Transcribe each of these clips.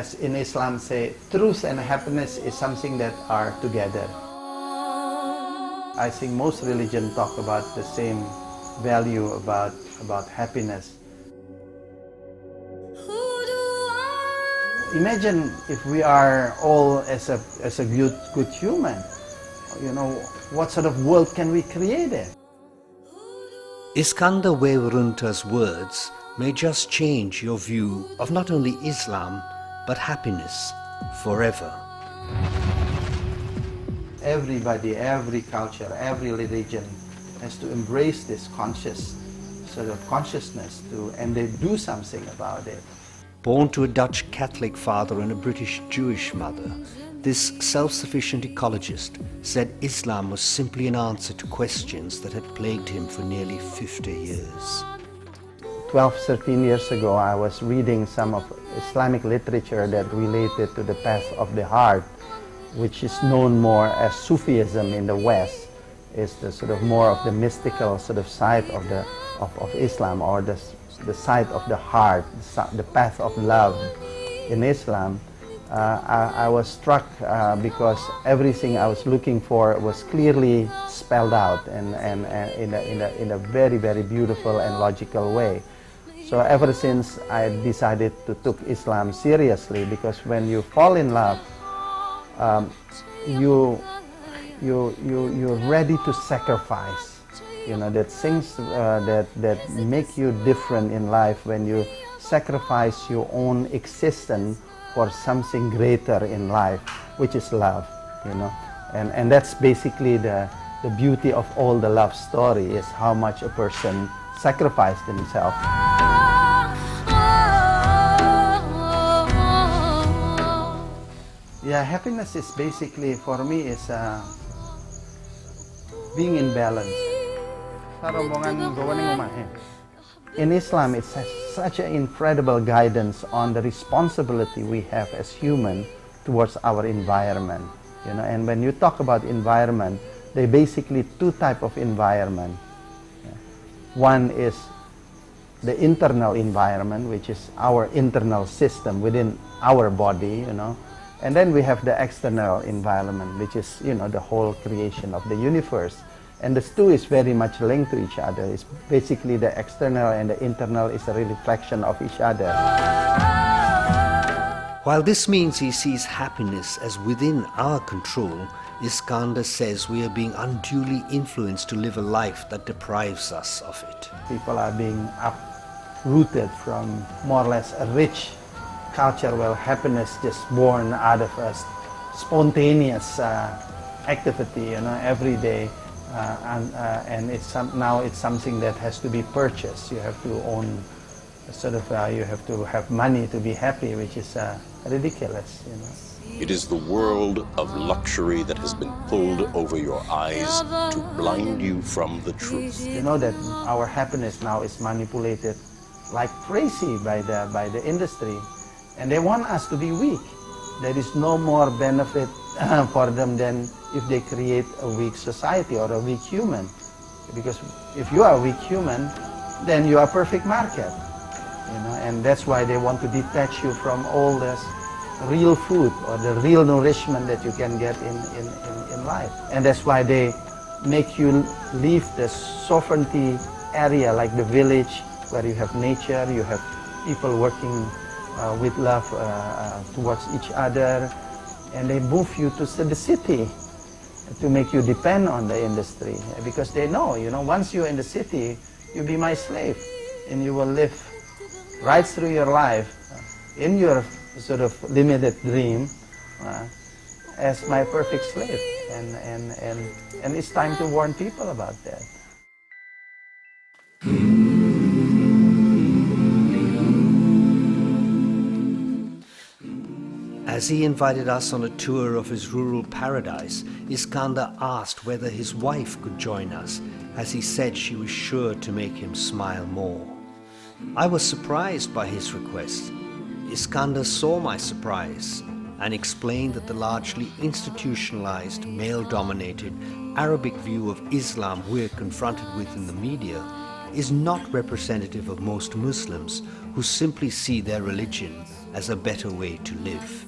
as in Islam say, truth and happiness is something that are together. I think most religions talk about the same value about happiness. Imagine if we are all as a good human, what sort of world can we create there? Iskandar Vevarunta's words may just change your view of not only Islam, but happiness forever. Everybody, every culture, every religion has to embrace this consciousness and they do something about it. Born to a Dutch Catholic father and a British Jewish mother, this self-sufficient ecologist said Islam was simply an answer to questions that had plagued him for nearly 50 years. 12, 13 years ago, I was reading some of Islamic literature that related to the path of the heart, which is known more as Sufism in the West. Is the sort of more of the mystical sort of side of Islam, or the side of the heart, the path of love in Islam. I was struck because everything I was looking for was clearly spelled out and in a very, very beautiful and logical way. So ever since I decided to take Islam seriously, because when you fall in love, you're ready to sacrifice. That things that make you different in life, when you sacrifice your own existence for something greater in life, which is love, and that's basically the beauty of all the love story, is how much a person sacrificed himself. Yeah, happiness is basically, for me, is being in balance. In Islam, it has such an incredible guidance on the responsibility we have as humans towards our environment. And when you talk about environment, there are basically two types of environment. One is the internal environment, which is our internal system within our body, and then we have the external environment, which is, the whole creation of the universe. And the two is very much linked to each other. It's basically the external and the internal is a reflection of each other. While this means he sees happiness as within our control, Iskandar says we are being unduly influenced to live a life that deprives us of it. People are being uprooted from more or less a rich culture where happiness just born out of a spontaneous activity, every day. And now it's something that has to be purchased. You have to own, you have to have money to be happy, which is ridiculous. It is the world of luxury that has been pulled over your eyes to blind you from the truth. You know that our happiness now is manipulated like crazy by the industry, and they want us to be weak. There is no more benefit for them than if they create a weak society or a weak human. Because if you are a weak human, then you are a perfect market. And that's why they want to detach you from all this real food or the real nourishment that you can get in life. And that's why they make you leave the sovereignty area, like the village, where you have nature, you have people working with love towards each other, and they move you to the city to make you depend on the industry, because they know, once you're in the city, you'll be my slave, and you will live right through your life in your sort of limited dream as my perfect slave, and it's time to warn people about that. As he invited us on a tour of his rural paradise, Iskandar asked whether his wife could join us, as he said she was sure to make him smile more. I was surprised by his request. Iskandar saw my surprise and explained that the largely institutionalized, male-dominated Arabic view of Islam we're confronted with in the media is not representative of most Muslims, who simply see their religion as a better way to live.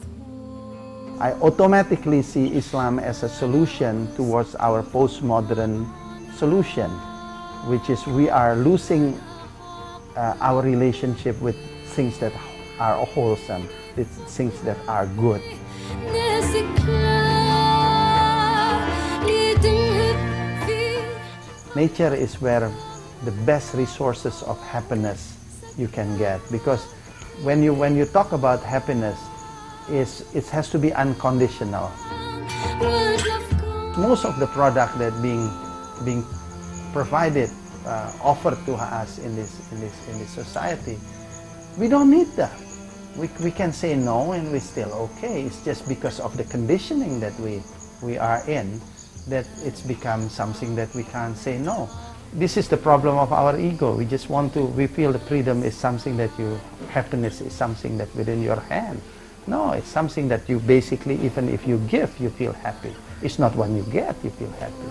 I automatically see Islam as a solution towards our postmodern solution, which is we are losing our relationship with things that are wholesome, with things that are good. Nature is where the best resources of happiness you can get, because when you talk about happiness, it has to be unconditional. Most of the product that being provided, offered to us in this society, we don't need that. We can say no and we're still okay. It's just because of the conditioning that we are in that it's become something that we can't say no. This is the problem of our ego. We feel the freedom is something that happiness is something that within your hand. No, it's something that you basically, even if you give, you feel happy. It's not when you get, you feel happy.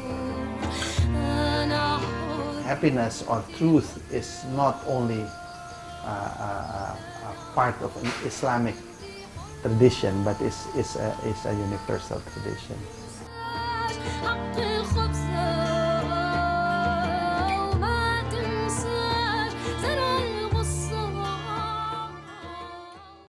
Happiness or truth is not only a part of an Islamic tradition, but it's a universal tradition.